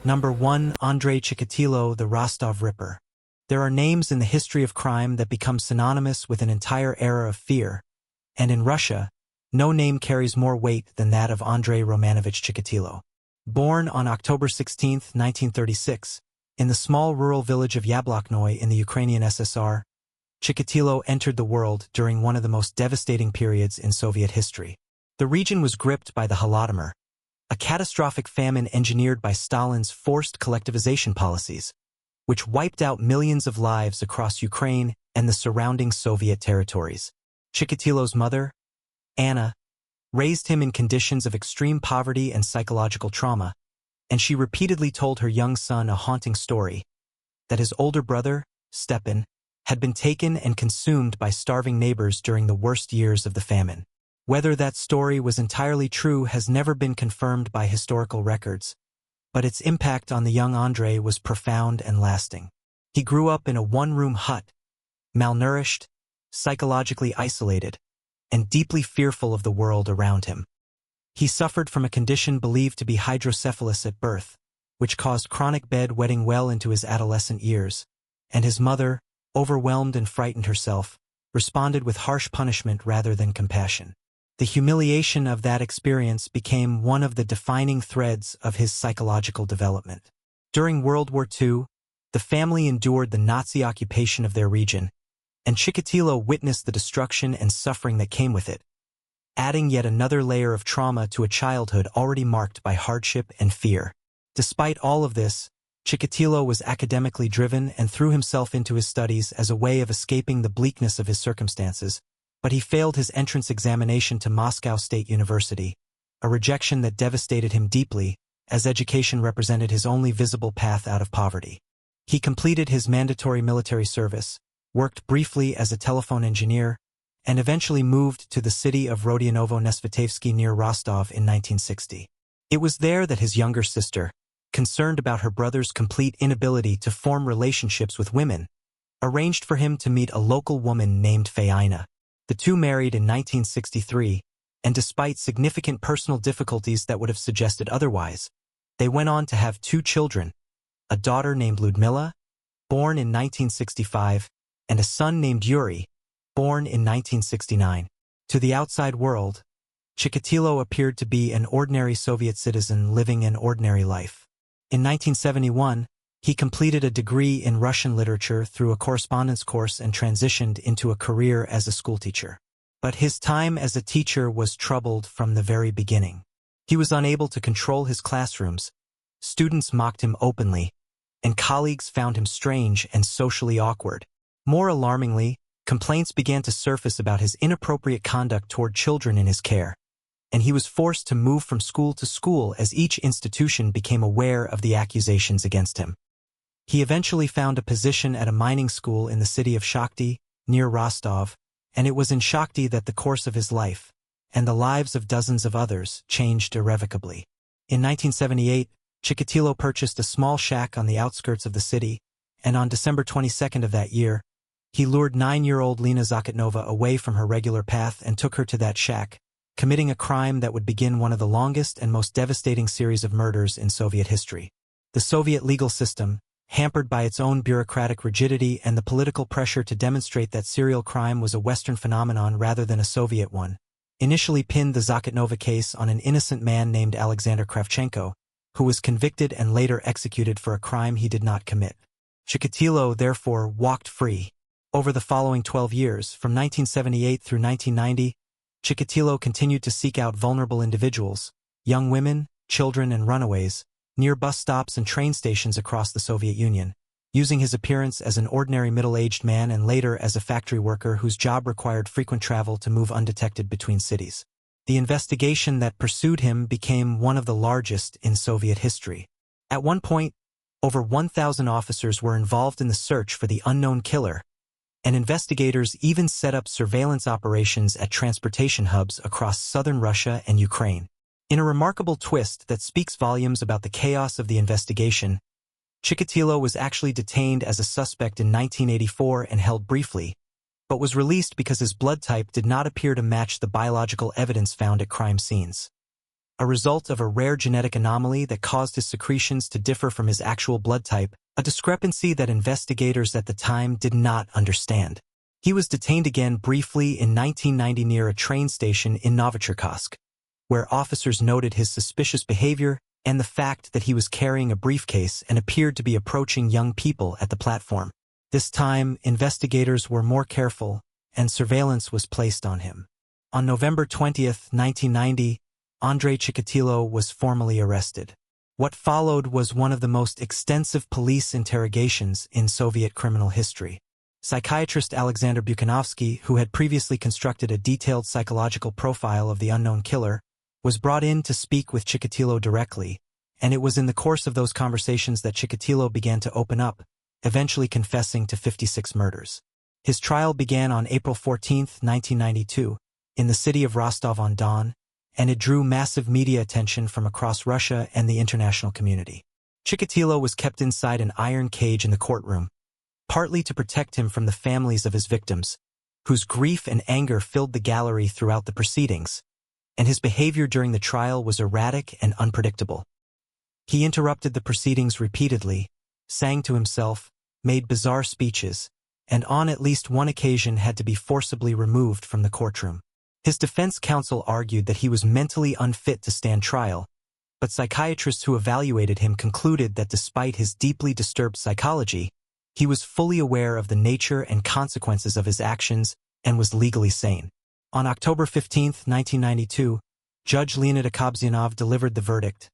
Number 1. Andrei Chikatilo, the Rostov Ripper. There are names in the history of crime that become synonymous with an entire era of fear, and in Russia, no name carries more weight than that of Andrei Romanovich Chikatilo. Born on October 16, 1936, in the small rural village of Yabloknoy in the Ukrainian SSR, Chikatilo entered the world during one of the most devastating periods in Soviet history. The region was gripped by the Holodomor, a catastrophic famine engineered by Stalin's forced collectivization policies, which wiped out millions of lives across Ukraine and the surrounding Soviet territories. Chikatilo's mother, Anna, raised him in conditions of extreme poverty and psychological trauma, and she repeatedly told her young son a haunting story, that his older brother, Stepan, had been taken and consumed by starving neighbors during the worst years of the famine. Whether that story was entirely true has never been confirmed by historical records, but its impact on the young Andrei was profound and lasting. He grew up in a one-room hut, malnourished, psychologically isolated, and deeply fearful of the world around him. He suffered from a condition believed to be hydrocephalus at birth, which caused chronic bedwetting well into his adolescent years, and his mother, overwhelmed and frightened herself, responded with harsh punishment rather than compassion. The humiliation of that experience became one of the defining threads of his psychological development. During World War II, the family endured the Nazi occupation of their region, and Chikatilo witnessed the destruction and suffering that came with it, adding yet another layer of trauma to a childhood already marked by hardship and fear. Despite all of this, Chikatilo was academically driven and threw himself into his studies as a way of escaping the bleakness of his circumstances, but he failed his entrance examination to Moscow State University, a rejection that devastated him deeply, as education represented his only visible path out of poverty. He completed his mandatory military service, worked briefly as a telephone engineer, and eventually moved to the city of Rodionovo-Nesvetevsky near Rostov in 1960. It was there that his younger sister, concerned about her brother's complete inability to form relationships with women, arranged for him to meet a local woman named Faina. The two married in 1963, and despite significant personal difficulties that would have suggested otherwise, they went on to have two children, a daughter named Ludmila, born in 1965, and a son named Yuri, born in 1969. To the outside world, Chikatilo appeared to be an ordinary Soviet citizen living an ordinary life. In 1971, he completed a degree in Russian literature through a correspondence course and transitioned into a career as a schoolteacher. But his time as a teacher was troubled from the very beginning. He was unable to control his classrooms, students mocked him openly, and colleagues found him strange and socially awkward. More alarmingly, complaints began to surface about his inappropriate conduct toward children in his care, and he was forced to move from school to school as each institution became aware of the accusations against him. He eventually found a position at a mining school in the city of Shakhty, near Rostov, and it was in Shakhty that the course of his life, and the lives of dozens of others, changed irrevocably. In 1978, Chikatilo purchased a small shack on the outskirts of the city, and on December 22nd of that year, he lured 9-year-old Lena Zakotnova away from her regular path and took her to that shack, committing a crime that would begin one of the longest and most devastating series of murders in Soviet history. The Soviet legal system, hampered by its own bureaucratic rigidity and the political pressure to demonstrate that serial crime was a Western phenomenon rather than a Soviet one, initially pinned the Zakotnova case on an innocent man named Alexander Kravchenko, who was convicted and later executed for a crime he did not commit. Chikatilo, therefore, walked free. Over the following 12 years, from 1978 through 1990, Chikatilo continued to seek out vulnerable individuals, young women, children, and runaways, near bus stops and train stations across the Soviet Union, using his appearance as an ordinary middle-aged man and later as a factory worker whose job required frequent travel to move undetected between cities. The investigation that pursued him became one of the largest in Soviet history. At one point, over 1,000 officers were involved in the search for the unknown killer, and investigators even set up surveillance operations at transportation hubs across southern Russia and Ukraine. In a remarkable twist that speaks volumes about the chaos of the investigation, Chikatilo was actually detained as a suspect in 1984 and held briefly, but was released because his blood type did not appear to match the biological evidence found at crime scenes. a result of a rare genetic anomaly that caused his secretions to differ from his actual blood type, a discrepancy that investigators at the time did not understand. He was detained again briefly in 1990 near a train station in Novichoksk, where officers noted his suspicious behavior and the fact that he was carrying a briefcase and appeared to be approaching young people at the platform. This time, investigators were more careful, and surveillance was placed on him. On November 20, 1990, Andrei Chikatilo was formally arrested. What followed was one of the most extensive police interrogations in Soviet criminal history. Psychiatrist Alexander Pichushkin, who had previously constructed a detailed psychological profile of the unknown killer, was brought in to speak with Chikatilo directly, and it was in the course of those conversations that Chikatilo began to open up, eventually confessing to 56 murders. His trial began on April 14, 1992, in the city of Rostov-on-Don, and it drew massive media attention from across Russia and the international community. Chikatilo was kept inside an iron cage in the courtroom, partly to protect him from the families of his victims, whose grief and anger filled the gallery throughout the proceedings, and his behavior during the trial was erratic and unpredictable. He interrupted the proceedings repeatedly, sang to himself, made bizarre speeches, and on at least one occasion had to be forcibly removed from the courtroom. His defense counsel argued that he was mentally unfit to stand trial, but psychiatrists who evaluated him concluded that despite his deeply disturbed psychology, he was fully aware of the nature and consequences of his actions and was legally sane. On October 15, 1992, Judge Leonid Akobzyanov delivered the verdict.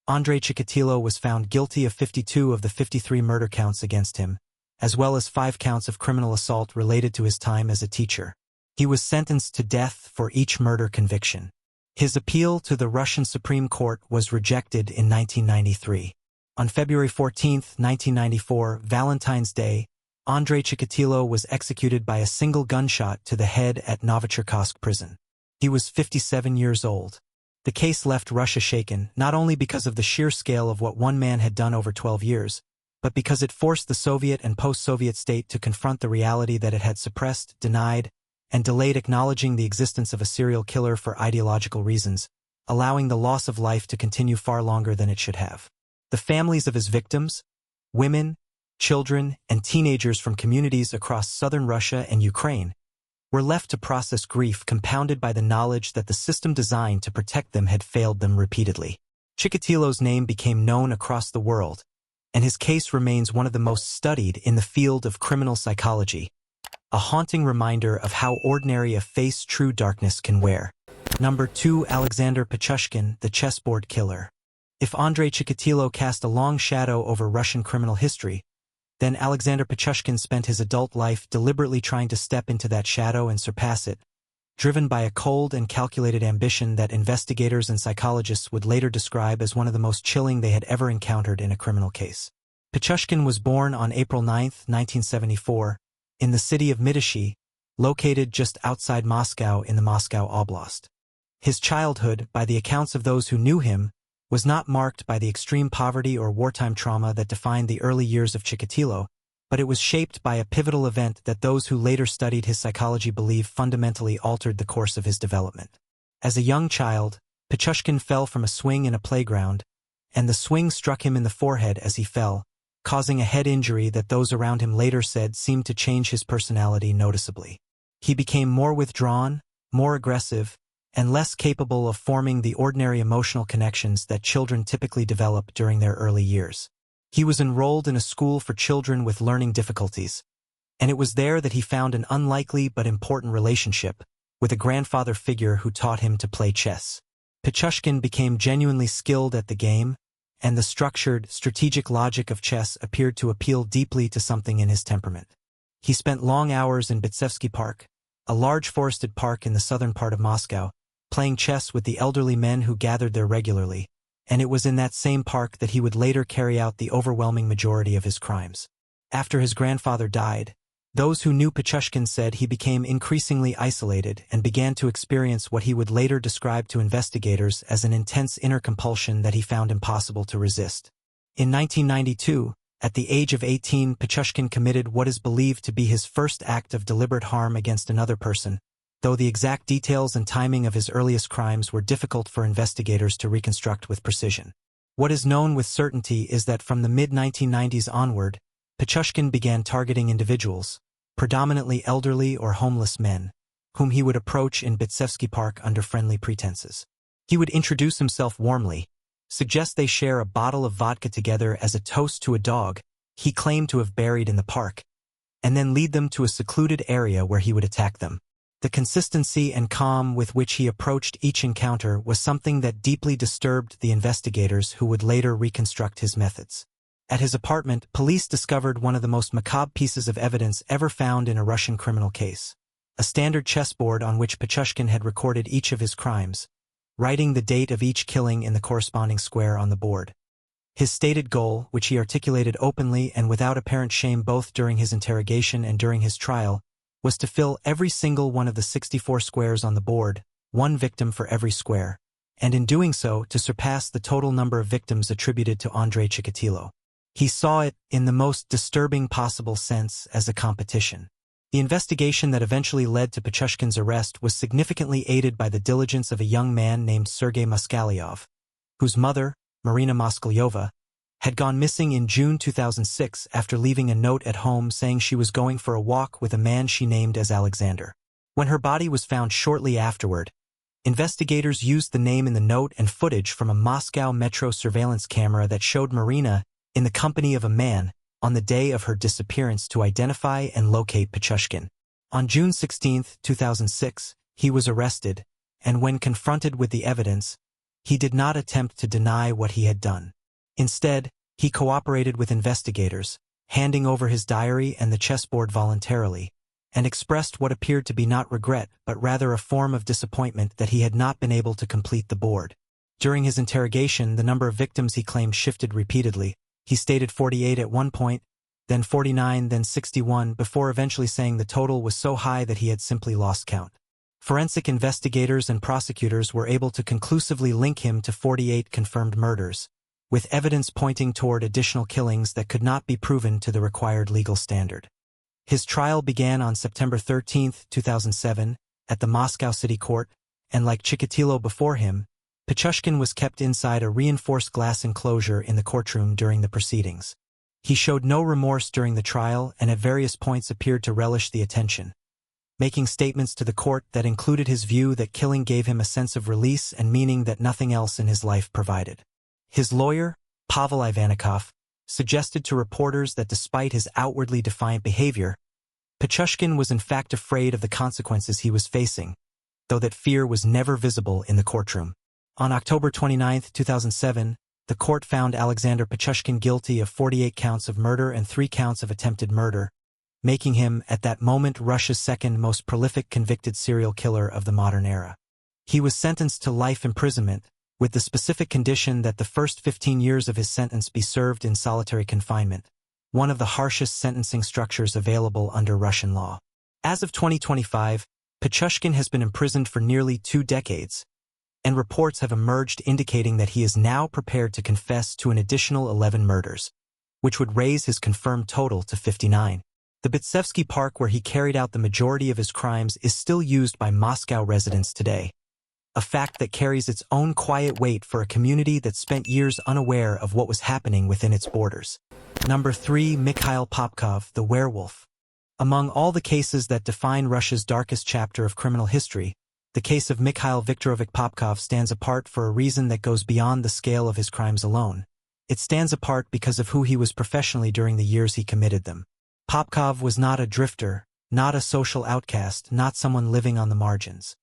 Andrei Chikatilo was found guilty of 52 of the 53 murder counts against him, as well as 5 counts of criminal assault related to his time as a teacher. He was sentenced to death for each murder conviction. His appeal to the Russian Supreme Court was rejected in 1993. On February 14, 1994, Valentine's Day, Andrei Chikatilo was executed by a single gunshot to the head at Novichoksk prison. He was 57 years old. The case left Russia shaken, not only because of the sheer scale of what one man had done over 12 years, but because it forced the Soviet and post-Soviet state to confront the reality that it had suppressed, denied, and delayed acknowledging the existence of a serial killer for ideological reasons, allowing the loss of life to continue far longer than it should have. The families of his victims, women, children, and teenagers from communities across southern Russia and Ukraine, were left to process grief compounded by the knowledge that the system designed to protect them had failed them repeatedly. Chikatilo's name became known across the world, and his case remains one of the most studied in the field of criminal psychology, a haunting reminder of how ordinary a face true darkness can wear. Number 2. Alexander Pichushkin, the Chessboard Killer. If Andrei Chikatilo cast a long shadow over Russian criminal history, then Alexander Pichushkin spent his adult life deliberately trying to step into that shadow and surpass it, driven by a cold and calculated ambition that investigators and psychologists would later describe as one of the most chilling they had ever encountered in a criminal case. Pichushkin was born on April 9, 1974, in the city of Mytishi, located just outside Moscow in the Moscow Oblast. His childhood, by the accounts of those who knew him, was not marked by the extreme poverty or wartime trauma that defined the early years of Chikatilo, but it was shaped by a pivotal event that those who later studied his psychology believe fundamentally altered the course of his development. As a young child, Pichushkin fell from a swing in a playground, and the swing struck him in the forehead as he fell, causing a head injury that those around him later said seemed to change his personality noticeably. He became more withdrawn, more aggressive, and less capable of forming the ordinary emotional connections that children typically develop during their early years. He was enrolled in a school for children with learning difficulties, and it was there that he found an unlikely but important relationship with a grandfather figure who taught him to play chess. Pichushkin became genuinely skilled at the game, and the structured, strategic logic of chess appeared to appeal deeply to something in his temperament. He spent long hours in Bitsevsky Park, a large forested park in the southern part of Moscow, playing chess with the elderly men who gathered there regularly, and it was in that same park that he would later carry out the overwhelming majority of his crimes. After his grandfather died, those who knew Pichushkin said he became increasingly isolated and began to experience what he would later describe to investigators as an intense inner compulsion that he found impossible to resist. In 1992, at the age of 18, Pichushkin committed what is believed to be his first act of deliberate harm against another person, though the exact details and timing of his earliest crimes were difficult for investigators to reconstruct with precision. What is known with certainty is that from the mid-1990s onward, Pichushkin began targeting individuals, predominantly elderly or homeless men, whom he would approach in Bitsevsky Park under friendly pretenses. He would introduce himself warmly, suggest they share a bottle of vodka together as a toast to a dog he claimed to have buried in the park, and then lead them to a secluded area where he would attack them. The consistency and calm with which he approached each encounter was something that deeply disturbed the investigators who would later reconstruct his methods. At his apartment, police discovered one of the most macabre pieces of evidence ever found in a Russian criminal case: a standard chessboard on which Pichushkin had recorded each of his crimes, writing the date of each killing in the corresponding square on the board. His stated goal, which he articulated openly and without apparent shame both during his interrogation and during his trial, was to fill every single one of the 64 squares on the board, one victim for every square, and in doing so to surpass the total number of victims attributed to Andrei Chikatilo. He saw it, in the most disturbing possible sense, as a competition. The investigation that eventually led to Pichushkin's arrest was significantly aided by the diligence of a young man named Sergei Moskalyov, whose mother, Marina Moskalyova, had gone missing in June 2006 after leaving a note at home saying she was going for a walk with a man she named as Alexander. When her body was found shortly afterward, investigators used the name in the note and footage from a Moscow metro surveillance camera that showed Marina in the company of a man on the day of her disappearance to identify and locate Pichushkin. On June 16, 2006, he was arrested, and when confronted with the evidence, he did not attempt to deny what he had done. Instead, he cooperated with investigators, handing over his diary and the chessboard voluntarily, and expressed what appeared to be not regret but rather a form of disappointment that he had not been able to complete the board. During his interrogation, the number of victims he claimed shifted repeatedly. He stated 48 at one point, then 49, then 61, before eventually saying the total was so high that he had simply lost count. Forensic investigators and prosecutors were able to conclusively link him to 48 confirmed murders, with evidence pointing toward additional killings that could not be proven to the required legal standard. His trial began on September 13, 2007, at the Moscow City Court, and like Chikatilo before him, Pichushkin was kept inside a reinforced glass enclosure in the courtroom during the proceedings. He showed no remorse during the trial and at various points appeared to relish the attention, making statements to the court that included his view that killing gave him a sense of release and meaning that nothing else in his life provided. His lawyer, Pavel Ivanikov, suggested to reporters that despite his outwardly defiant behavior, Pichushkin was in fact afraid of the consequences he was facing, though that fear was never visible in the courtroom. On October 29, 2007, the court found Alexander Pichushkin guilty of 48 counts of murder and 3 counts of attempted murder, making him, at that moment, Russia's second most prolific convicted serial killer of the modern era. He was sentenced to life imprisonment, with the specific condition that the first 15 years of his sentence be served in solitary confinement, one of the harshest sentencing structures available under Russian law. As of 2025, Pichushkin has been imprisoned for nearly 2 decades, and reports have emerged indicating that he is now prepared to confess to an additional 11 murders, which would raise his confirmed total to 59. The Bitsevsky Park where he carried out the majority of his crimes is still used by Moscow residents today, a fact that carries its own quiet weight for a community that spent years unaware of what was happening within its borders. Number 3. Mikhail Popkov, the werewolf. Among all the cases that define Russia's darkest chapter of criminal history, the case of Mikhail Viktorovich Popkov stands apart for a reason that goes beyond the scale of his crimes alone. It stands apart because of who he was professionally during the years he committed them. Popkov was not a drifter, not a social outcast, not someone living on the margins.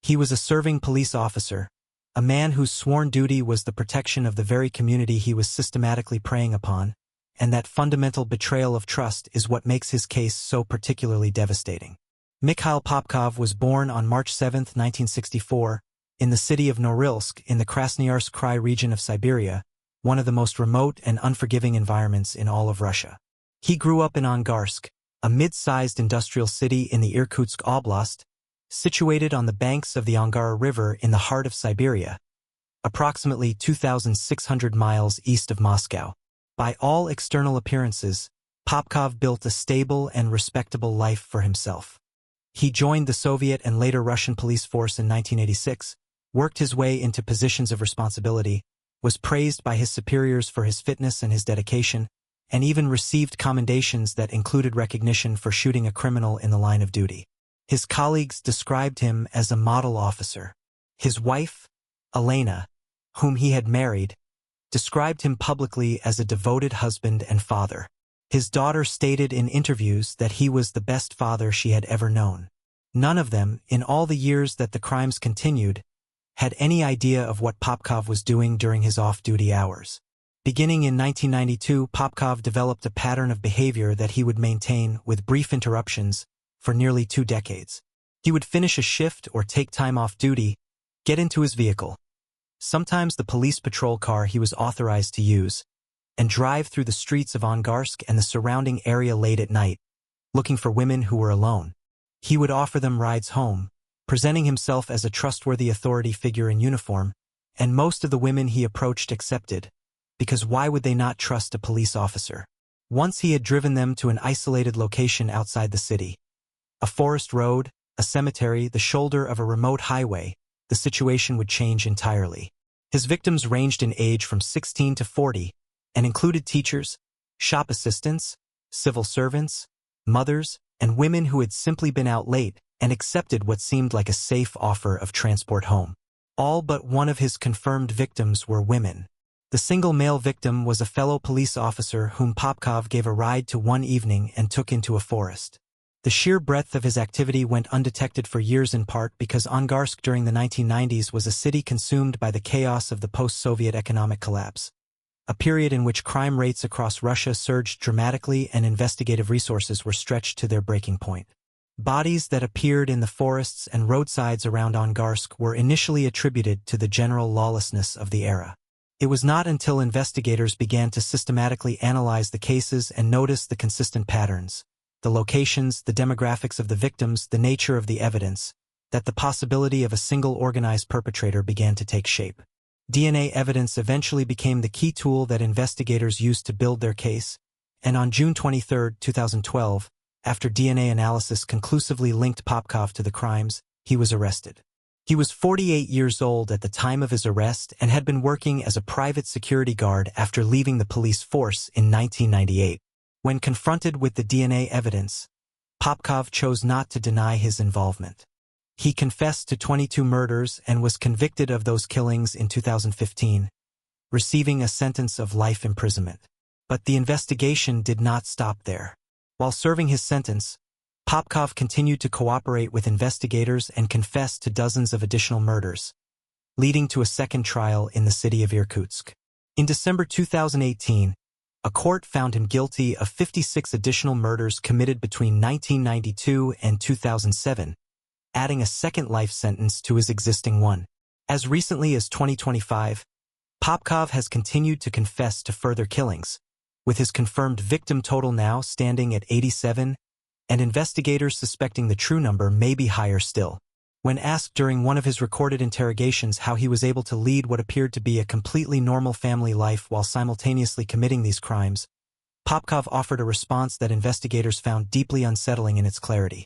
He was a serving police officer, a man whose sworn duty was the protection of the very community he was systematically preying upon, and that fundamental betrayal of trust is what makes his case so particularly devastating. Mikhail Popkov was born on March 7, 1964, in the city of Norilsk in the Krasnoyarsk Krai region of Siberia, one of the most remote and unforgiving environments in all of Russia. He grew up in Angarsk, a mid-sized industrial city in the Irkutsk Oblast, situated on the banks of the Angara River in the heart of Siberia, approximately 2,600 miles east of Moscow. By all external appearances, Popkov built a stable and respectable life for himself. He joined the Soviet and later Russian police force in 1986, worked his way into positions of responsibility, was praised by his superiors for his fitness and his dedication, and even received commendations that included recognition for shooting a criminal in the line of duty. His colleagues described him as a model officer. His wife, Elena, whom he had married, described him publicly as a devoted husband and father. His daughter stated in interviews that he was the best father she had ever known. None of them, in all the years that the crimes continued, had any idea of what Popkov was doing during his off-duty hours. Beginning in 1992, Popkov developed a pattern of behavior that he would maintain, with brief interruptions, for nearly 2 decades. He would finish a shift or take time off duty, get into his vehicle, sometimes the police patrol car he was authorized to use, and drive through the streets of Angarsk and the surrounding area late at night, looking for women who were alone. He would offer them rides home, presenting himself as a trustworthy authority figure in uniform, and most of the women he approached accepted, because why would they not trust a police officer? Once he had driven them to an isolated location outside the city, a forest road, a cemetery, the shoulder of a remote highway, the situation would change entirely. His victims ranged in age from 16 to 40, and included teachers, shop assistants, civil servants, mothers, and women who had simply been out late and accepted what seemed like a safe offer of transport home. All but one of his confirmed victims were women. The single male victim was a fellow police officer whom Popkov gave a ride to one evening and took into a forest. The sheer breadth of his activity went undetected for years, in part because Angarsk during the 1990s was a city consumed by the chaos of the post-Soviet economic collapse, a period in which crime rates across Russia surged dramatically and investigative resources were stretched to their breaking point. Bodies that appeared in the forests and roadsides around Angarsk were initially attributed to the general lawlessness of the era. It was not until investigators began to systematically analyze the cases and notice the consistent patterns, the locations, the demographics of the victims, the nature of the evidence, that the possibility of a single organized perpetrator began to take shape. DNA evidence eventually became the key tool that investigators used to build their case, and on June 23, 2012, after DNA analysis conclusively linked Popkov to the crimes, he was arrested. He was 48 years old at the time of his arrest and had been working as a private security guard after leaving the police force in 1998. When confronted with the DNA evidence, Popkov chose not to deny his involvement. He confessed to 22 murders and was convicted of those killings in 2015, receiving a sentence of life imprisonment. But the investigation did not stop there. While serving his sentence, Popkov continued to cooperate with investigators and confessed to dozens of additional murders, leading to a second trial in the city of Irkutsk. In December 2018, a court found him guilty of 56 additional murders committed between 1992 and 2007, adding a second life sentence to his existing one. As recently as 2025, Popkov has continued to confess to further killings, with his confirmed victim total now standing at 87, and investigators suspecting the true number may be higher still. When asked during one of his recorded interrogations how he was able to lead what appeared to be a completely normal family life while simultaneously committing these crimes, Popkov offered a response that investigators found deeply unsettling in its clarity.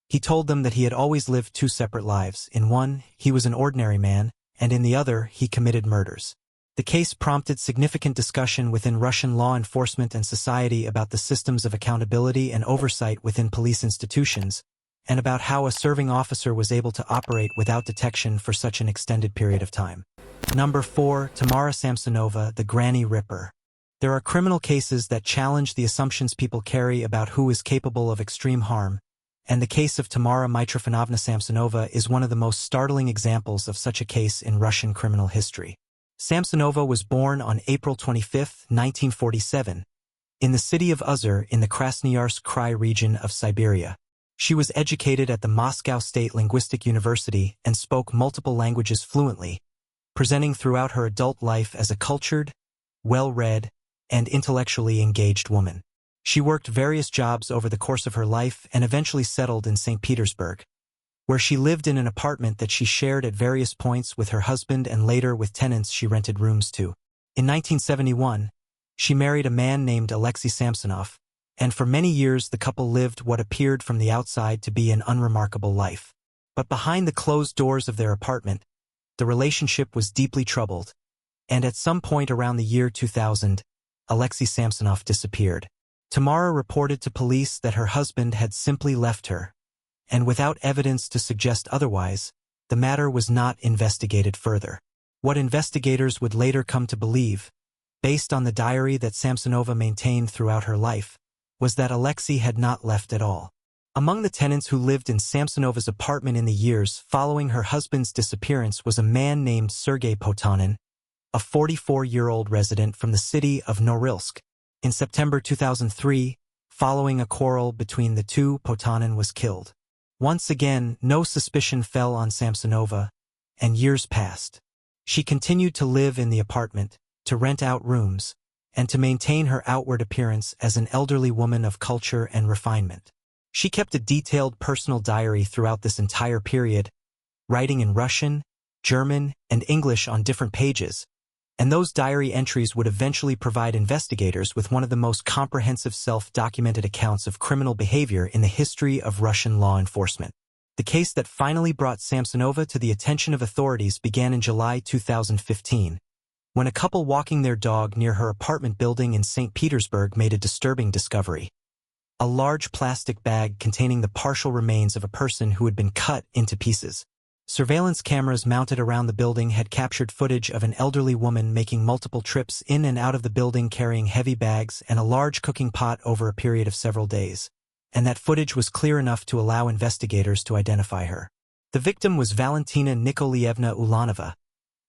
He told them that he had always lived 2 separate lives. In one, he was an ordinary man, and in the other, he committed murders. The case prompted significant discussion within Russian law enforcement and society about the systems of accountability and oversight within police institutions, and about how a serving officer was able to operate without detection for such an extended period of time. Number 4. Tamara Samsonova, the Granny Ripper. There are criminal cases that challenge the assumptions people carry about who is capable of extreme harm, and the case of Tamara Mitrofanovna Samsonova is one of the most startling examples of such a case in Russian criminal history. Samsonova was born on April 25, 1947, in the city of Uzur in the Krasnoyarsk Krai region of Siberia. She was educated at the Moscow State Linguistic University and spoke multiple languages fluently, presenting throughout her adult life as a cultured, well-read, and intellectually engaged woman. She worked various jobs over the course of her life and eventually settled in St. Petersburg, where she lived in an apartment that she shared at various points with her husband and later with tenants she rented rooms to. In 1971, she married a man named Alexei Samsonov, and for many years the couple lived what appeared from the outside to be an unremarkable life. But behind the closed doors of their apartment, the relationship was deeply troubled, and at some point around the year 2000, Alexei Samsonov disappeared. Tamara reported to police that her husband had simply left her, and without evidence to suggest otherwise, the matter was not investigated further. What investigators would later come to believe, based on the diary that Samsonova maintained throughout her life, was that Alexei had not left at all. Among the tenants who lived in Samsonova's apartment in the years following her husband's disappearance was a man named Sergei Potanin, a 44-year-old resident from the city of Norilsk. In September 2003, following a quarrel between the two, Potanin was killed. Once again, no suspicion fell on Samsonova, and years passed. She continued to live in the apartment, to rent out rooms, and to maintain her outward appearance as an elderly woman of culture and refinement. She kept a detailed personal diary throughout this entire period, writing in Russian, German, and English on different pages, and those diary entries would eventually provide investigators with one of the most comprehensive self-documented accounts of criminal behavior in the history of Russian law enforcement. The case that finally brought Samsonova to the attention of authorities began in July 2015, when a couple walking their dog near her apartment building in St. Petersburg made a disturbing discovery: a large plastic bag containing the partial remains of a person who had been cut into pieces. Surveillance cameras mounted around the building had captured footage of an elderly woman making multiple trips in and out of the building carrying heavy bags and a large cooking pot over a period of several days, and that footage was clear enough to allow investigators to identify her. The victim was Valentina Nikolaevna Ulanova,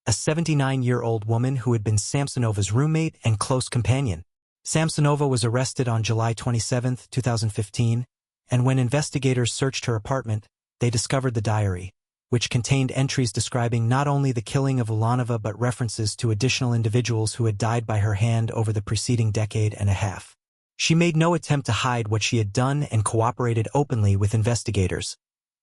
a 79-year-old woman who had been Samsonova's roommate and close companion. Samsonova was arrested on July 27, 2015, and when investigators searched her apartment, they discovered the diary, which contained entries describing not only the killing of Ulanova but references to additional individuals who had died by her hand over the preceding decade and a half. She made no attempt to hide what she had done and cooperated openly with investigators,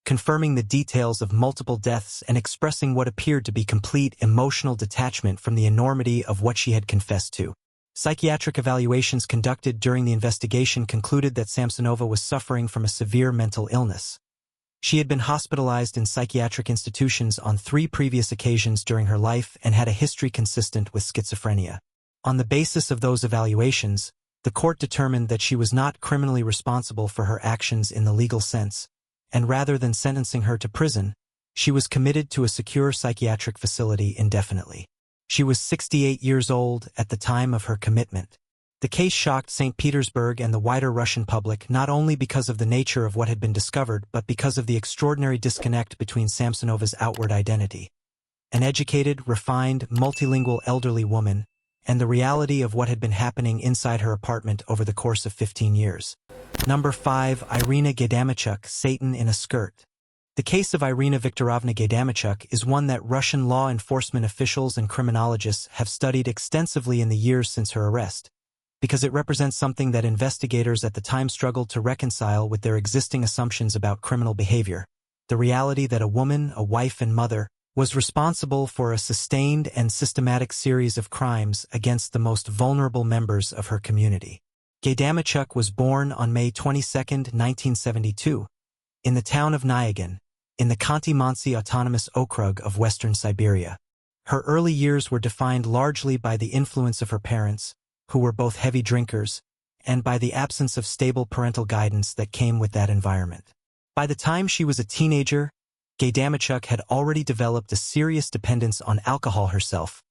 confirming the details of multiple deaths and expressing what appeared to be complete emotional detachment from the enormity of what she had confessed to. Psychiatric evaluations conducted during the investigation concluded that Samsonova was suffering from a severe mental illness. She had been hospitalized in psychiatric institutions on 3 previous occasions during her life and had a history consistent with schizophrenia. On the basis of those evaluations, the court determined that she was not criminally responsible for her actions in the legal sense, and rather than sentencing her to prison, she was committed to a secure psychiatric facility indefinitely. She was 68 years old at the time of her commitment. The case shocked St. Petersburg and the wider Russian public not only because of the nature of what had been discovered but because of the extraordinary disconnect between Samsonova's outward identity, an educated, refined, multilingual elderly woman, and the reality of what had been happening inside her apartment over the course of 15 years. Number 5. Irina Gaidamichuk, Satan in a Skirt. The case of Irina Viktorovna Gaidamichuk is one that Russian law enforcement officials and criminologists have studied extensively in the years since her arrest, because it represents something that investigators at the time struggled to reconcile with their existing assumptions about criminal behavior: the reality that a woman, a wife and mother, was responsible for a sustained and systematic series of crimes against the most vulnerable members of her community. Gaidamichuk was born on May 22, 1972, in the town of Nyagin, in the Khanty-Mansi Autonomous Okrug of Western Siberia. Her early years were defined largely by the influence of her parents, who were both heavy drinkers, and by the absence of stable parental guidance that came with that environment. By the time she was a teenager, Gaidamichuk had already developed a serious dependence on alcohol herself,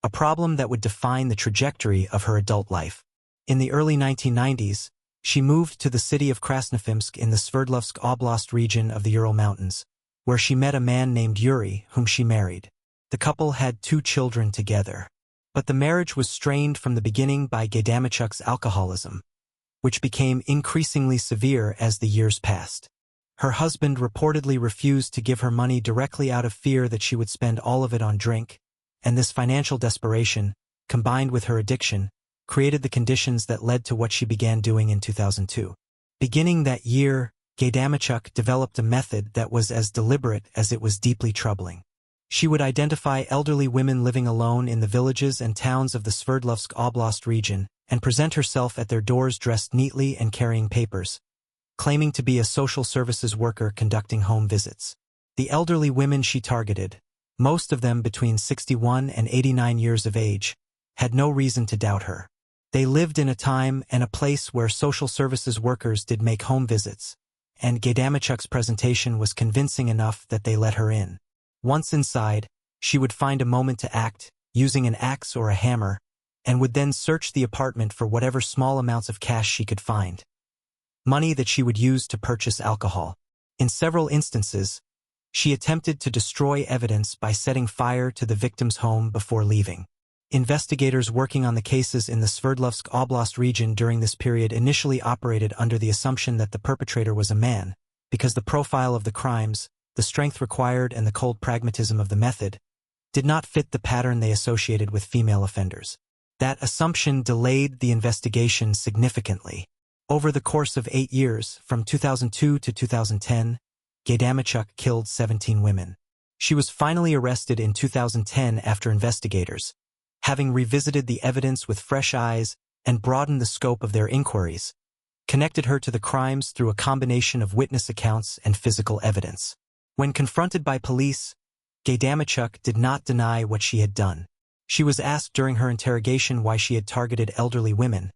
a problem that would define the trajectory of her adult life. In the early 1990s, she moved to the city of Krasnofimsk in the Sverdlovsk Oblast region of the Ural Mountains, where she met a man named Yuri, whom she married. The couple had 2 children together. But the marriage was strained from the beginning by Gaidamichuk's alcoholism, which became increasingly severe as the years passed. Her husband reportedly refused to give her money directly out of fear that she would spend all of it on drink, and this financial desperation, combined with her addiction, created the conditions that led to what she began doing in 2002. Beginning that year, Gaidamichuk developed a method that was as deliberate as it was deeply troubling. She would identify elderly women living alone in the villages and towns of the Sverdlovsk Oblast region and present herself at their doors dressed neatly and carrying papers, claiming to be a social services worker conducting home visits. The elderly women she targeted, most of them between 61 and 89 years of age, had no reason to doubt her. They lived in a time and a place where social services workers did make home visits, and Gaidamichuk's presentation was convincing enough that they let her in. Once inside, she would find a moment to act, using an axe or a hammer, and would then search the apartment for whatever small amounts of cash she could find. Money that she would use to purchase alcohol. In several instances, she attempted to destroy evidence by setting fire to the victim's home before leaving. Investigators working on the cases in the Sverdlovsk Oblast region during this period initially operated under the assumption that the perpetrator was a man, because the profile of the crimes, the strength required and the cold pragmatism of the method, did not fit the pattern they associated with female offenders. That assumption delayed the investigation significantly. Over the course of 8 years, from 2002 to 2010, Gaidamichuk killed 17 women. She was finally arrested in 2010 after investigators, having revisited the evidence with fresh eyes and broadened the scope of their inquiries, connected her to the crimes through a combination of witness accounts and physical evidence. When confronted by police, Gaidamichuk did not deny what she had done. She was asked during her interrogation why she had targeted elderly women,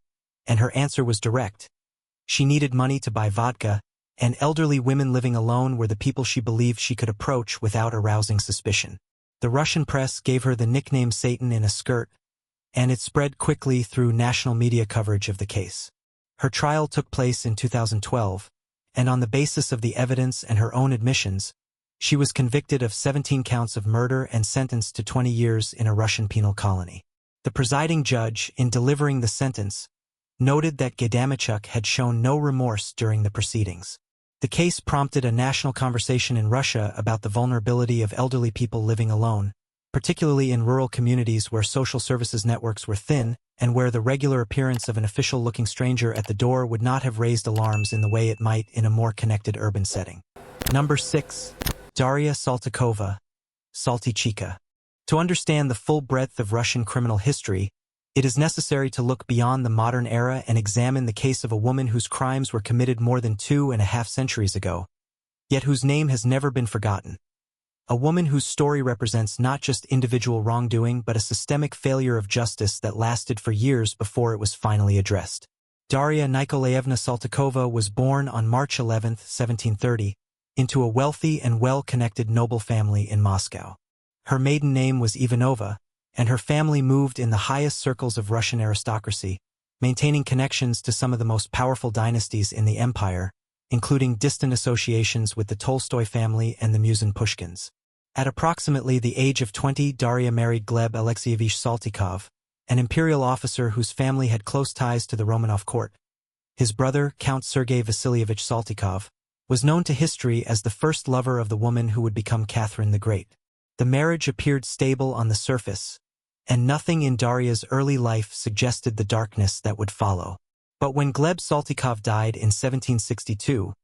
and her answer was direct. She needed money to buy vodka, and elderly women living alone were the people she believed she could approach without arousing suspicion. The Russian press gave her the nickname Satan in a skirt, and it spread quickly through national media coverage of the case. Her trial took place in 2012, and on the basis of the evidence and her own admissions, she was convicted of 17 counts of murder and sentenced to 20 years in a Russian penal colony. The presiding judge, in delivering the sentence, noted that Gaidamichuk had shown no remorse during the proceedings. The case prompted a national conversation in Russia about the vulnerability of elderly people living alone, particularly in rural communities where social services networks were thin and where the regular appearance of an official-looking stranger at the door would not have raised alarms in the way it might in a more connected urban setting. Number 6. Daria Saltykova, Salty Chika. To understand the full breadth of Russian criminal history, it is necessary to look beyond the modern era and examine the case of a woman whose crimes were committed more than 2.5 centuries ago, yet whose name has never been forgotten. A woman whose story represents not just individual wrongdoing but a systemic failure of justice that lasted for years before it was finally addressed. Daria Nikolaevna Saltykova was born on March 11, 1730, into a wealthy and well-connected noble family in Moscow. Her maiden name was Ivanova, and her family moved in the highest circles of Russian aristocracy, maintaining connections to some of the most powerful dynasties in the empire, including distant associations with the Tolstoy family and the Musin Pushkins. At approximately the age of 20, Daria married Gleb Alexeyevich Saltykov, an imperial officer whose family had close ties to the Romanov court. His brother, Count Sergei Vasilievich Saltykov, was known to history as the first lover of the woman who would become Catherine the Great. The marriage appeared stable on the surface, and nothing in Daria's early life suggested the darkness that would follow. But when Gleb Saltykov died in 1762,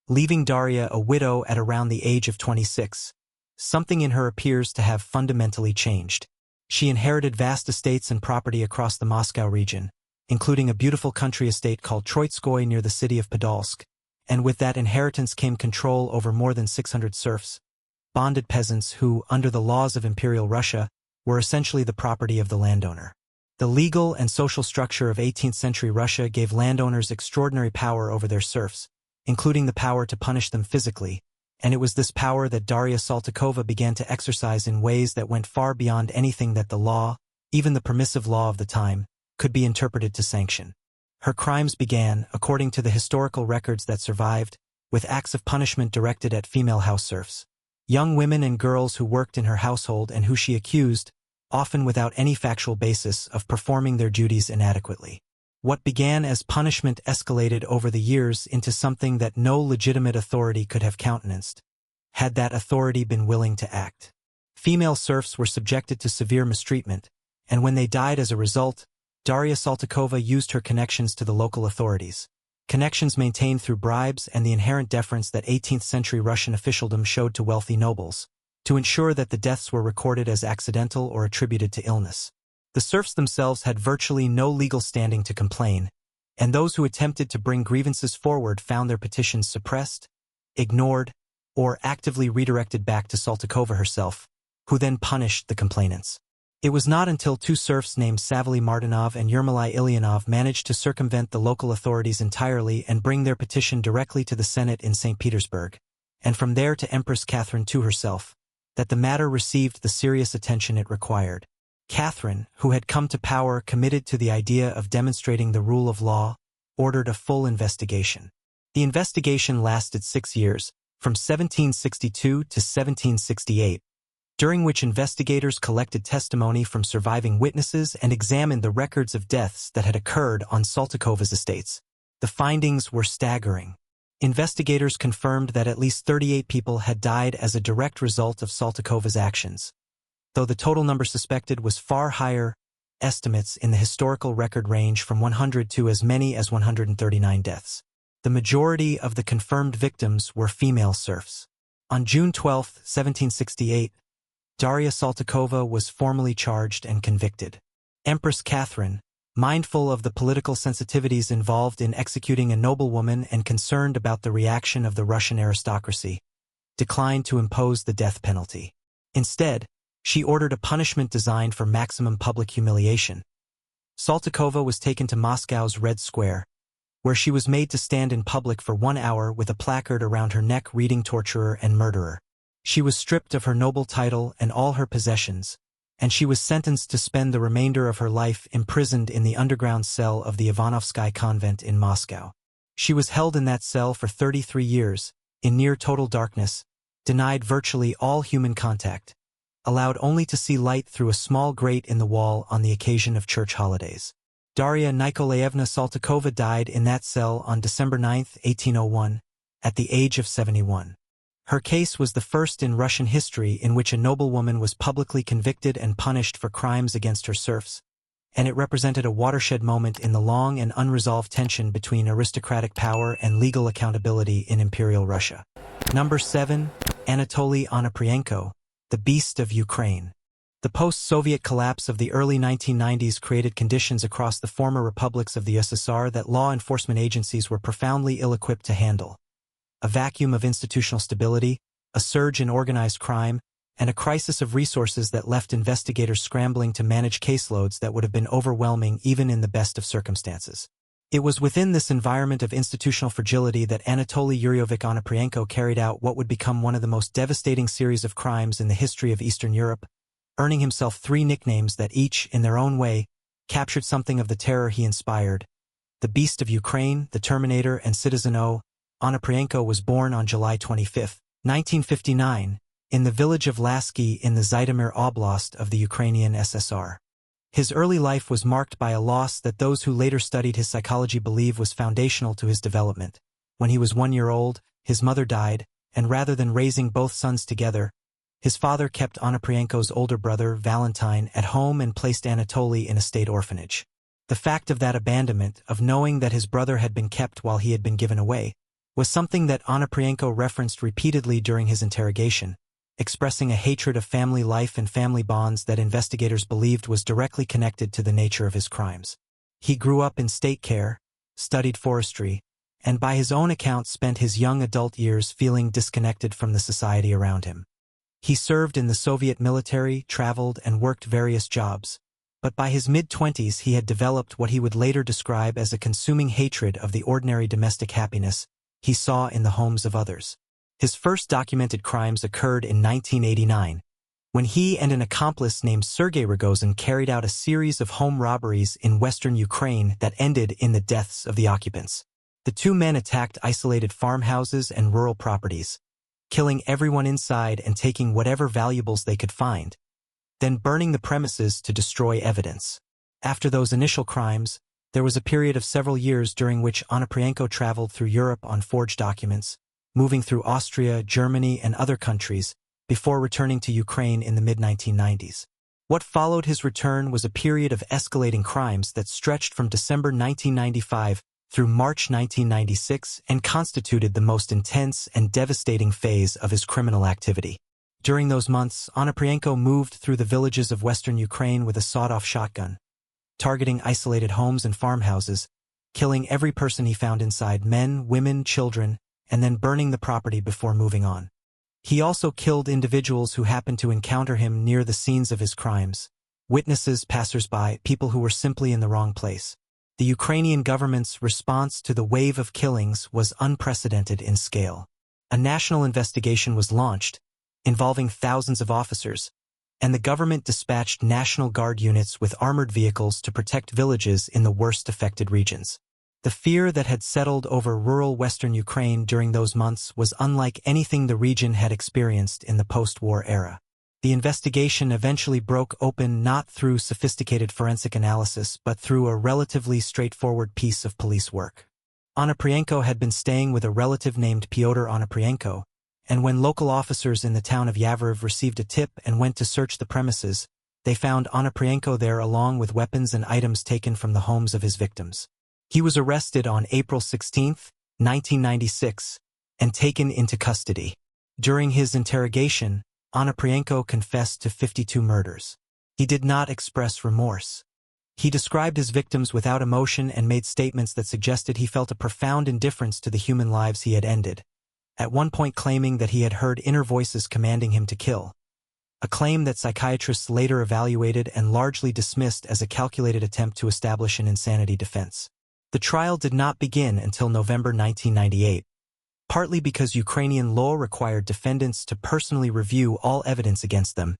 leaving Daria a widow at around the age of 26, something in her appears to have fundamentally changed. She inherited vast estates and property across the Moscow region, including a beautiful country estate called Troitskoy near the city of Podolsk, and with that inheritance came control over more than 600 serfs, bonded peasants who, under the laws of Imperial Russia, were essentially the property of the landowner. The legal and social structure of 18th-century Russia gave landowners extraordinary power over their serfs, including the power to punish them physically, and it was this power that Daria Saltykova began to exercise in ways that went far beyond anything that the law, even the permissive law of the time, could be interpreted to sanction. Her crimes began, according to the historical records that survived, with acts of punishment directed at female house serfs. Young women and girls who worked in her household and who she accused, often without any factual basis, of performing their duties inadequately. What began as punishment escalated over the years into something that no legitimate authority could have countenanced, had that authority been willing to act. Female serfs were subjected to severe mistreatment, and when they died as a result, Daria Saltykova used her connections to the local authorities, connections maintained through bribes and the inherent deference that 18th-century Russian officialdom showed to wealthy nobles, to ensure that the deaths were recorded as accidental or attributed to illness. The serfs themselves had virtually no legal standing to complain, and those who attempted to bring grievances forward found their petitions suppressed, ignored, or actively redirected back to Saltykova herself, who then punished the complainants. It was not until two serfs named Savily Martinov and Yermolai Ilyanov managed to circumvent the local authorities entirely and bring their petition directly to the Senate in St. Petersburg, and from there to Empress Catherine II herself, that the matter received the serious attention it required. Catherine, who had come to power committed to the idea of demonstrating the rule of law, ordered a full investigation. The investigation lasted 6 years, from 1762 to 1768, during which investigators collected testimony from surviving witnesses and examined the records of deaths that had occurred on Saltykova's estates. The findings were staggering. Investigators confirmed that at least 38 people had died as a direct result of Saltykova's actions, though the total number suspected was far higher. Estimates in the historical record range from 100 to as many as 139 deaths. The majority of the confirmed victims were female serfs. On June 12, 1768, Daria Saltykova was formally charged and convicted. Empress Catherine, mindful of the political sensitivities involved in executing a noblewoman and concerned about the reaction of the Russian aristocracy, declined to impose the death penalty. Instead, she ordered a punishment designed for maximum public humiliation. Saltykova was taken to Moscow's Red Square, where she was made to stand in public for 1 hour with a placard around her neck reading "Torturer and Murderer." She was stripped of her noble title and all her possessions, and she was sentenced to spend the remainder of her life imprisoned in the underground cell of the Ivanovsky convent in Moscow. She was held in that cell for 33 years, in near total darkness, denied virtually all human contact, allowed only to see light through a small grate in the wall on the occasion of church holidays. Daria Nikolaevna Saltykova died in that cell on December 9, 1801, at the age of 71. Her case was the first in Russian history in which a noblewoman was publicly convicted and punished for crimes against her serfs, and it represented a watershed moment in the long and unresolved tension between aristocratic power and legal accountability in Imperial Russia. Number 7. Anatoly Onoprienko, the Beast of Ukraine. The post-Soviet collapse of the early 1990s created conditions across the former republics of the USSR that law enforcement agencies were profoundly ill-equipped to handle. A vacuum of institutional stability, a surge in organized crime, and a crisis of resources that left investigators scrambling to manage caseloads that would have been overwhelming even in the best of circumstances. It was within this environment of institutional fragility that Anatoly Yuryovich Onoprienko carried out what would become one of the most devastating series of crimes in the history of Eastern Europe, earning himself 3 nicknames that each, in their own way, captured something of the terror he inspired. The Beast of Ukraine, the Terminator, and Citizen O. Onoprienko was born on July 25, 1959, in the village of Lasky in the Zhytomyr Oblast of the Ukrainian SSR. His early life was marked by a loss that those who later studied his psychology believe was foundational to his development. When he was 1 year old, his mother died, and rather than raising both sons together, his father kept Onoprienko's older brother, Valentine, at home and placed Anatoly in a state orphanage. The fact of that abandonment, of knowing that his brother had been kept while he had been given away, was something that Onoprienko referenced repeatedly during his interrogation, expressing a hatred of family life and family bonds that investigators believed was directly connected to the nature of his crimes. He grew up in state care, studied forestry, and by his own account spent his young adult years feeling disconnected from the society around him. He served in the Soviet military, traveled, and worked various jobs, but by his mid-20s he had developed what he would later describe as a consuming hatred of the ordinary domestic happiness he saw in the homes of others. His first documented crimes occurred in 1989, when he and an accomplice named Sergei Rogozin carried out a series of home robberies in western Ukraine that ended in the deaths of the occupants. The two men attacked isolated farmhouses and rural properties, killing everyone inside and taking whatever valuables they could find, then burning the premises to destroy evidence. After those initial crimes, there was a period of several years during which Onoprienko traveled through Europe on forged documents, moving through Austria, Germany, and other countries, before returning to Ukraine in the mid-1990s. What followed his return was a period of escalating crimes that stretched from December 1995 through March 1996 and constituted the most intense and devastating phase of his criminal activity. During those months, Onoprienko moved through the villages of western Ukraine with a sawed-off shotgun, targeting isolated homes and farmhouses, killing every person he found inside, men, women, children, and then burning the property before moving on. He also killed individuals who happened to encounter him near the scenes of his crimes, witnesses, passers-by, people who were simply in the wrong place. The Ukrainian government's response to the wave of killings was unprecedented in scale. A national investigation was launched, involving thousands of officers, and the government dispatched National Guard units with armored vehicles to protect villages in the worst affected regions. The fear that had settled over rural western Ukraine during those months was unlike anything the region had experienced in the post-war era. The investigation eventually broke open not through sophisticated forensic analysis but through a relatively straightforward piece of police work. Onoprienko had been staying with a relative named Pyotr Onoprienko, and when local officers in the town of Yavoriv received a tip and went to search the premises, they found Onoprienko there along with weapons and items taken from the homes of his victims. He was arrested on April 16, 1996, and taken into custody. During his interrogation, Onoprienko confessed to 52 murders. He did not express remorse. He described his victims without emotion and made statements that suggested he felt a profound indifference to the human lives he had ended, at one point claiming that he had heard inner voices commanding him to kill, a claim that psychiatrists later evaluated and largely dismissed as a calculated attempt to establish an insanity defense. The trial did not begin until November 1998, partly because Ukrainian law required defendants to personally review all evidence against them,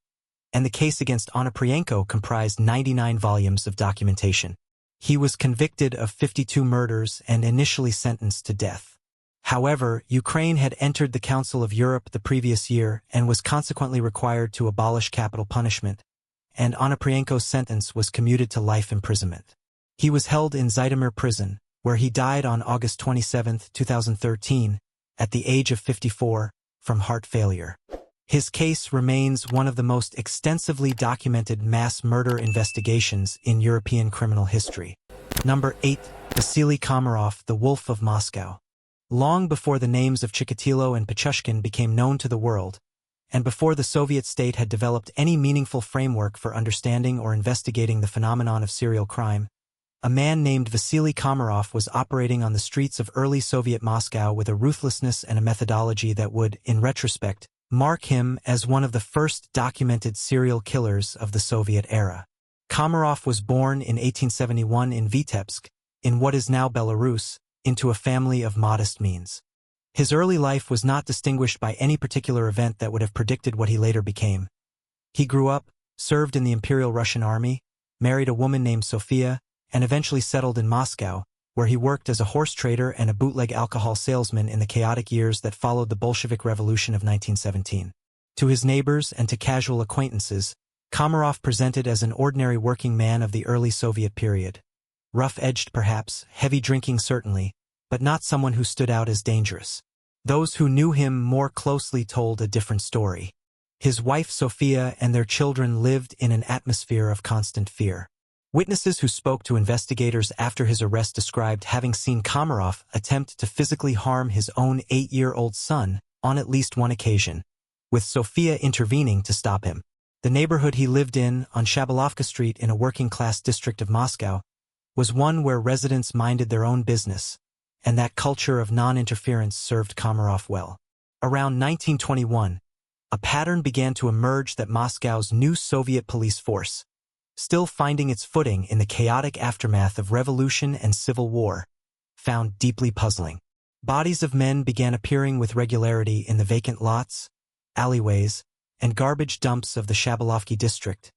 and the case against Onoprienko comprised 99 volumes of documentation. He was convicted of 52 murders and initially sentenced to death. However, Ukraine had entered the Council of Europe the previous year and was consequently required to abolish capital punishment, and Onoprienko's sentence was commuted to life imprisonment. He was held in Zhytomyr prison, where he died on August 27, 2013, at the age of 54, from heart failure. His case remains one of the most extensively documented mass murder investigations in European criminal history. Number 8. Vasily Komarov, the Wolf of Moscow. Long before the names of Chikatilo and Pichushkin became known to the world, and before the Soviet state had developed any meaningful framework for understanding or investigating the phenomenon of serial crime, a man named Vasily Komarov was operating on the streets of early Soviet Moscow with a ruthlessness and a methodology that would, in retrospect, mark him as one of the first documented serial killers of the Soviet era. Komarov was born in 1871 in Vitebsk, in what is now Belarus, into a family of modest means. His early life was not distinguished by any particular event that would have predicted what he later became. He grew up, served in the Imperial Russian Army, married a woman named Sofia, and eventually settled in Moscow, where he worked as a horse trader and a bootleg alcohol salesman in the chaotic years that followed the Bolshevik Revolution of 1917. To his neighbors and to casual acquaintances, Komarov presented as an ordinary working man of the early Soviet period. Rough-edged perhaps, heavy drinking certainly, but not someone who stood out as dangerous. Those who knew him more closely told a different story. His wife Sofia and their children lived in an atmosphere of constant fear. Witnesses who spoke to investigators after his arrest described having seen Komarov attempt to physically harm his own 8-year-old son on at least one occasion, with Sofia intervening to stop him. The neighborhood he lived in, on Shabalovka Street in a working-class district of Moscow, was one where residents minded their own business, and that culture of non-interference served Komarov well. Around 1921, a pattern began to emerge that Moscow's new Soviet police force, still finding its footing in the chaotic aftermath of revolution and civil war, found deeply puzzling. Bodies of men began appearing with regularity in the vacant lots, alleyways, and garbage dumps of the Shabalovky district,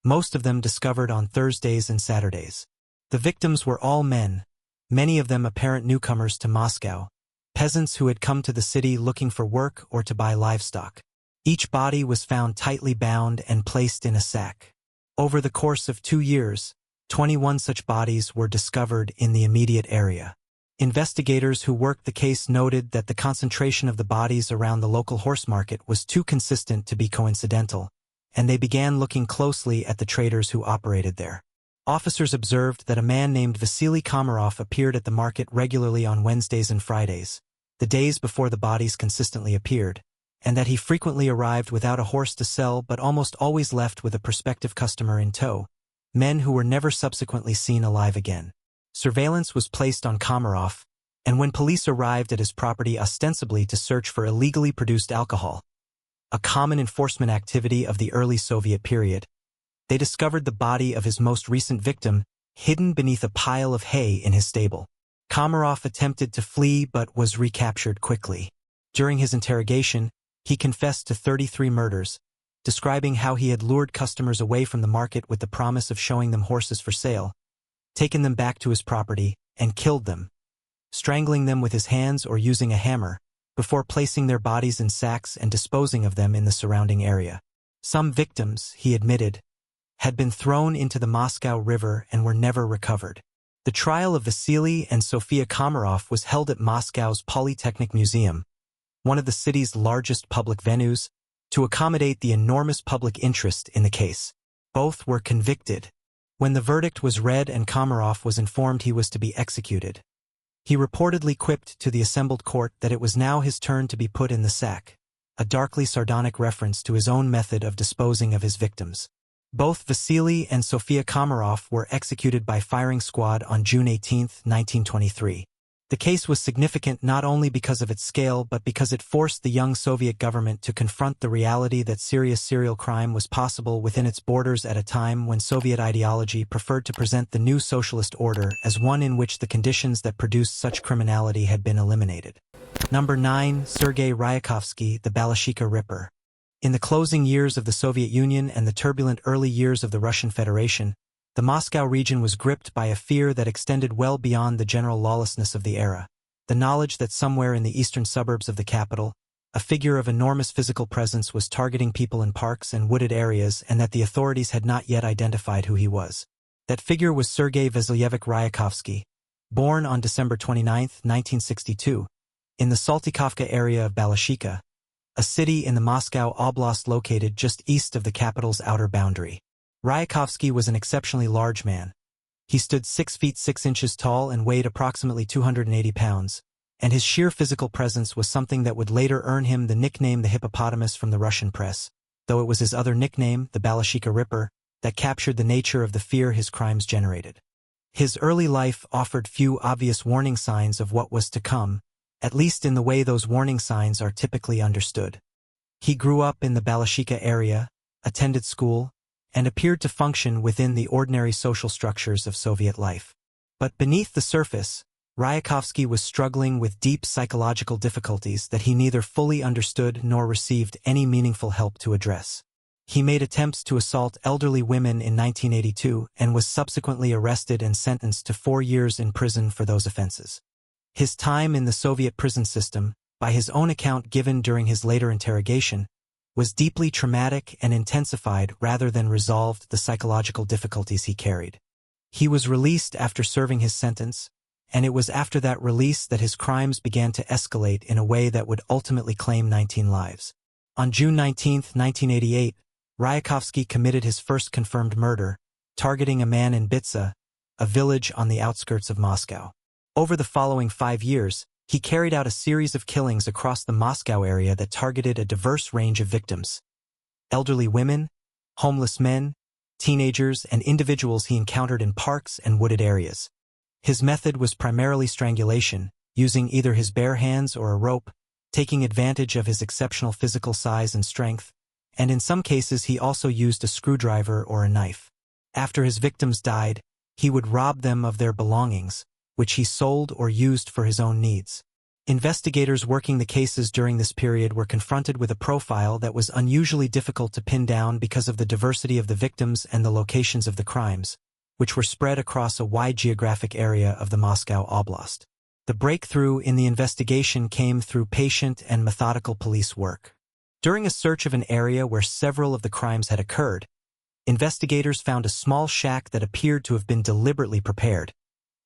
most of them discovered on Thursdays and Saturdays. The victims were all men, many of them apparent newcomers to Moscow, peasants who had come to the city looking for work or to buy livestock. Each body was found tightly bound and placed in a sack. Over the course of 2 years, 21 such bodies were discovered in the immediate area. Investigators who worked the case noted that the concentration of the bodies around the local horse market was too consistent to be coincidental, and they began looking closely at the traders who operated there. Officers observed that a man named Vasily Komarov appeared at the market regularly on Wednesdays and Fridays, the days before the bodies consistently appeared, and that he frequently arrived without a horse to sell but almost always left with a prospective customer in tow, men who were never subsequently seen alive again. Surveillance was placed on Komarov, and when police arrived at his property ostensibly to search for illegally produced alcohol, a common enforcement activity of the early Soviet period, they discovered the body of his most recent victim hidden beneath a pile of hay in his stable. Komarov attempted to flee but was recaptured quickly. During his interrogation, he confessed to 33 murders, describing how he had lured customers away from the market with the promise of showing them horses for sale, taken them back to his property, and killed them, strangling them with his hands or using a hammer, before placing their bodies in sacks and disposing of them in the surrounding area. Some victims, he admitted, had been thrown into the Moscow River and were never recovered. The trial of Vasily and Sofia Komarov was held at Moscow's Polytechnic Museum, one of the city's largest public venues, to accommodate the enormous public interest in the case. Both were convicted. When the verdict was read and Komarov was informed he was to be executed, he reportedly quipped to the assembled court that it was now his turn to be put in the sack, a darkly sardonic reference to his own method of disposing of his victims. Both Vasily and Sofia Komarov were executed by firing squad on June 18, 1923. The case was significant not only because of its scale but because it forced the young Soviet government to confront the reality that serious serial crime was possible within its borders at a time when Soviet ideology preferred to present the new socialist order as one in which the conditions that produced such criminality had been eliminated. Number 9. Sergei Ryakovsky, the Balashikha Ripper. In the closing years of the Soviet Union and the turbulent early years of the Russian Federation, the Moscow region was gripped by a fear that extended well beyond the general lawlessness of the era. The knowledge that somewhere in the eastern suburbs of the capital, a figure of enormous physical presence was targeting people in parks and wooded areas and that the authorities had not yet identified who he was. That figure was Sergei Vasilyevich Ryakovsky, born on December 29, 1962, in the Saltykhovka area of Balashikha, a city in the Moscow Oblast located just east of the capital's outer boundary. Ryakovsky was an exceptionally large man. He stood 6 feet 6 inches tall and weighed approximately 280 pounds, and his sheer physical presence was something that would later earn him the nickname the hippopotamus from the Russian press, though it was his other nickname, the Balashikha Ripper, that captured the nature of the fear his crimes generated. His early life offered few obvious warning signs of what was to come, at least in the way those warning signs are typically understood. He grew up in the Balashikha area, attended school, and appeared to function within the ordinary social structures of Soviet life. But beneath the surface, Ryakovsky was struggling with deep psychological difficulties that he neither fully understood nor received any meaningful help to address. He made attempts to assault elderly women in 1982 and was subsequently arrested and sentenced to 4 years in prison for those offenses. His time in the Soviet prison system, by his own account given during his later interrogation, was deeply traumatic and intensified rather than resolved the psychological difficulties he carried. He was released after serving his sentence, and it was after that release that his crimes began to escalate in a way that would ultimately claim 19 lives. On June 19, 1988, Ryakovsky committed his first confirmed murder, targeting a man in Bitsa, a village on the outskirts of Moscow. Over the following 5 years, he carried out a series of killings across the Moscow area that targeted a diverse range of victims: elderly women, homeless men, teenagers, and individuals he encountered in parks and wooded areas. His method was primarily strangulation, using either his bare hands or a rope, taking advantage of his exceptional physical size and strength, and in some cases he also used a screwdriver or a knife. After his victims died, he would rob them of their belongings, which he sold or used for his own needs. Investigators working the cases during this period were confronted with a profile that was unusually difficult to pin down because of the diversity of the victims and the locations of the crimes, which were spread across a wide geographic area of the Moscow Oblast. The breakthrough in the investigation came through patient and methodical police work. During a search of an area where several of the crimes had occurred, investigators found a small shack that appeared to have been deliberately prepared.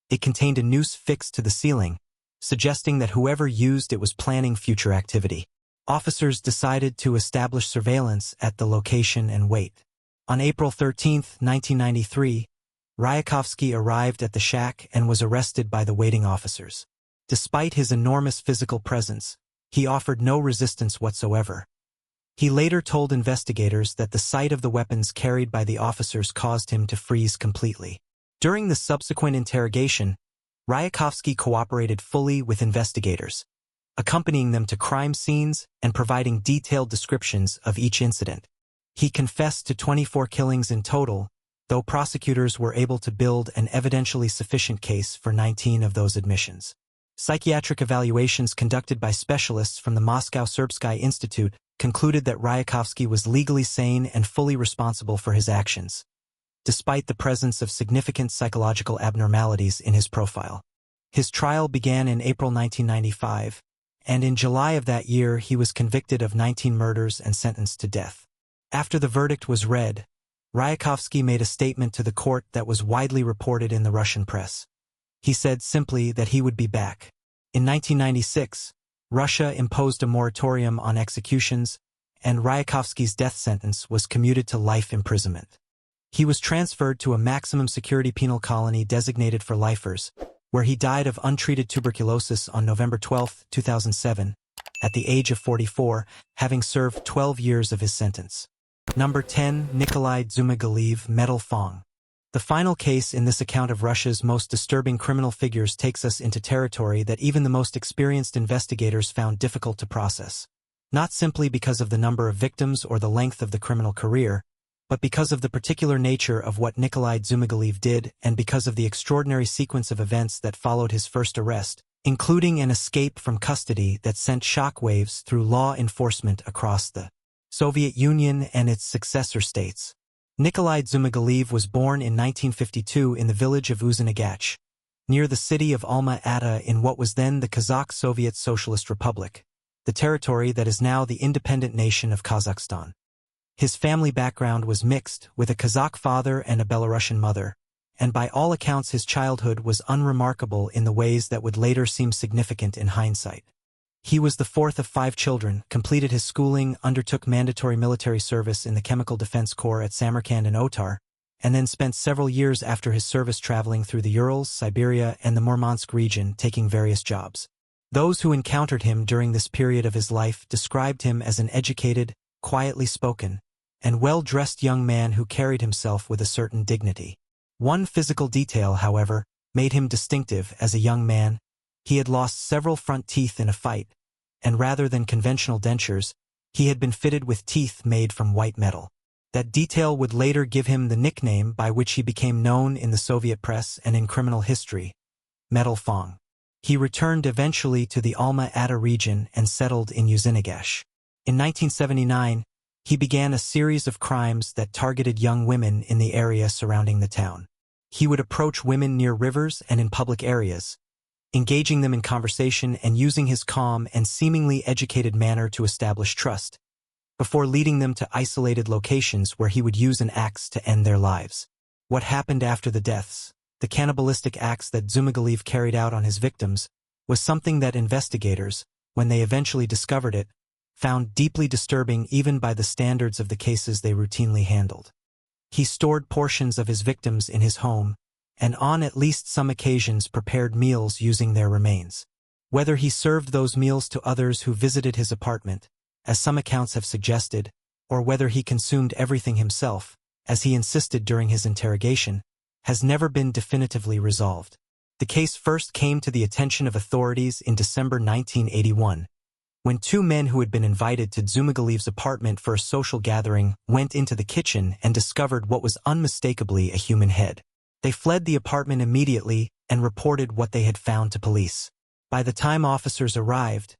It contained a noose fixed to the ceiling, suggesting that whoever used it was planning future activity. Officers decided to establish surveillance at the location and wait. On April 13, 1993, Ryakovsky arrived at the shack and was arrested by the waiting officers. Despite his enormous physical presence, He offered no resistance whatsoever. He later told investigators that the sight of the weapons carried by the officers caused him to freeze completely. During the subsequent interrogation, Ryakovsky cooperated fully with investigators, accompanying them to crime scenes and providing detailed descriptions of each incident. He confessed to 24 killings in total, though prosecutors were able to build an evidentially sufficient case for 19 of those admissions. Psychiatric evaluations conducted by specialists from the Moscow Serbsky Institute concluded that Ryakovsky was legally sane and fully responsible for his actions, despite the presence of significant psychological abnormalities in his profile. His trial began in April 1995, and in July of that year he was convicted of 19 murders and sentenced to death. After the verdict was read, Ryakovsky made a statement to the court that was widely reported in the Russian press. He said simply that he would be back. In 1996, Russia imposed a moratorium on executions, and Ryakovsky's death sentence was commuted to life imprisonment. He was transferred to a maximum security penal colony designated for lifers, where he died of untreated tuberculosis on November 12, 2007, at the age of 44, having served 12 years of his sentence. Number 10. Nikolai Dzumagaliyev Medal Fong. The final case in this account of Russia's most disturbing criminal figures takes us into territory that even the most experienced investigators found difficult to process. Not simply because of the number of victims or the length of the criminal career, but because of the particular nature of what Nikolai Dzumagaliyev did and because of the extraordinary sequence of events that followed his first arrest, including an escape from custody that sent shockwaves through law enforcement across the Soviet Union and its successor states. Nikolai Dzumagaliyev was born in 1952 in the village of Uzunagach, near the city of Alma-Ata in what was then the Kazakh Soviet Socialist Republic, the territory that is now the independent nation of Kazakhstan. His family background was mixed, with a Kazakh father and a Belarusian mother, and by all accounts his childhood was unremarkable in the ways that would later seem significant in hindsight. He was the fourth of 5 children, completed his schooling, undertook mandatory military service in the Chemical Defense Corps at Samarkand and Otar, and then spent several years after his service traveling through the Urals, Siberia, and the Murmansk region taking various jobs. Those who encountered him during this period of his life described him as an educated, quietly spoken, and well-dressed young man who carried himself with a certain dignity. One physical detail, however, made him distinctive as a young man. He had lost several front teeth in a fight, and rather than conventional dentures, he had been fitted with teeth made from white metal. That detail would later give him the nickname by which he became known in the Soviet press and in criminal history, Medal Fong. He returned eventually to the Alma-Ata region and settled in Uzunagach. In 1979, he began a series of crimes that targeted young women in the area surrounding the town. He would approach women near rivers and in public areas, engaging them in conversation and using his calm and seemingly educated manner to establish trust, before leading them to isolated locations where he would use an axe to end their lives. What happened after the deaths, the cannibalistic acts that Dzumagaliyev carried out on his victims, was something that investigators, when they eventually discovered it, found deeply disturbing even by the standards of the cases they routinely handled. He stored portions of his victims in his home, and on at least some occasions prepared meals using their remains. Whether he served those meals to others who visited his apartment, as some accounts have suggested, or whether he consumed everything himself, as he insisted during his interrogation, has never been definitively resolved. The case first came to the attention of authorities in December 1981, when 2 men who had been invited to Dzumagaliyev's apartment for a social gathering went into the kitchen and discovered what was unmistakably a human head. They fled the apartment immediately and reported what they had found to police. By the time officers arrived,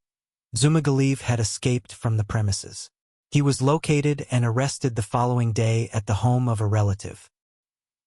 Dzumagaliyev had escaped from the premises. He was located and arrested the following day at the home of a relative.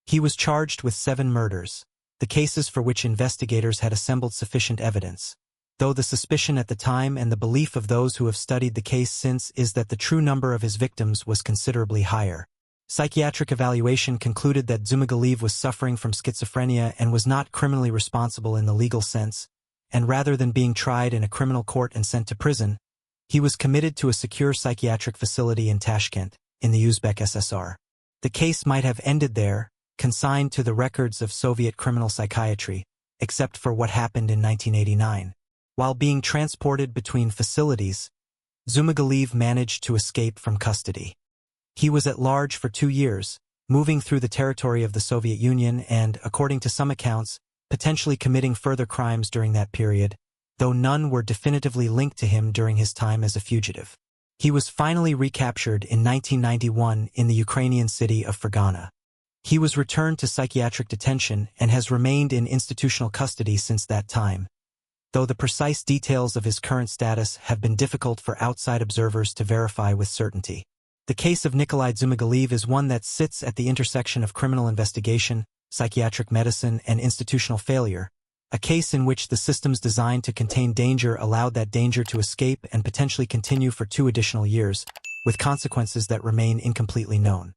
He was charged with 7 murders, the cases for which investigators had assembled sufficient evidence, though the suspicion at the time and the belief of those who have studied the case since is that the true number of his victims was considerably higher. Psychiatric evaluation concluded that Dzumagaliyev was suffering from schizophrenia and was not criminally responsible in the legal sense, and rather than being tried in a criminal court and sent to prison, he was committed to a secure psychiatric facility in Tashkent, in the Uzbek SSR. The case might have ended there, consigned to the records of Soviet criminal psychiatry, except for what happened in 1989. While being transported between facilities, Zhumagalev managed to escape from custody. He was at large for 2 years, moving through the territory of the Soviet Union and, according to some accounts, potentially committing further crimes during that period, though none were definitively linked to him during his time as a fugitive. He was finally recaptured in 1991 in the Ukrainian city of Fergana. He was returned to psychiatric detention and has remained in institutional custody since that time, though the precise details of his current status have been difficult for outside observers to verify with certainty. The case of Nikolai Zhumagalev is one that sits at the intersection of criminal investigation, psychiatric medicine, and institutional failure, a case in which the systems designed to contain danger allowed that danger to escape and potentially continue for 2 additional years, with consequences that remain incompletely known.